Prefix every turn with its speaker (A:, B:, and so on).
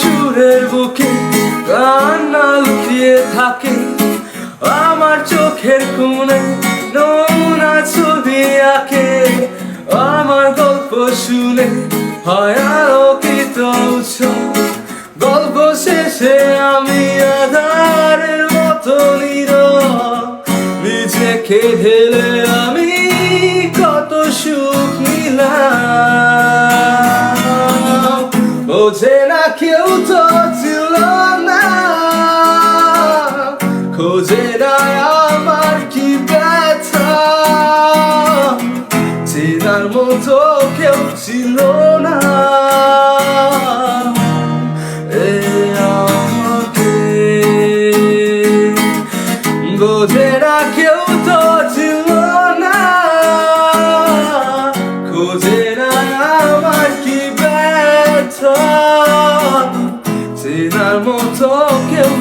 A: সুরের বুকে কান্না লুকিয়ে থাকে, আমার চোখের কোণে নমুনা ছবি আঁকে। আমার গল্প শুনে হয় আলোকিত উৎসব, গল্প শেষে আমি আধারের মতো নীরব। নিজেকে ঢেলে আমি কত সুখ নিলাম, বোঝে না কেউ তো ছিল না, খোঁজে না আমার কি ব্যথা। চেনার মতো কেউ ছিল না আমাকে, বোঝে না কেউ তো ছিল না, খোঁজে না আমার কি ব্যথা। চেনার মতো কেউ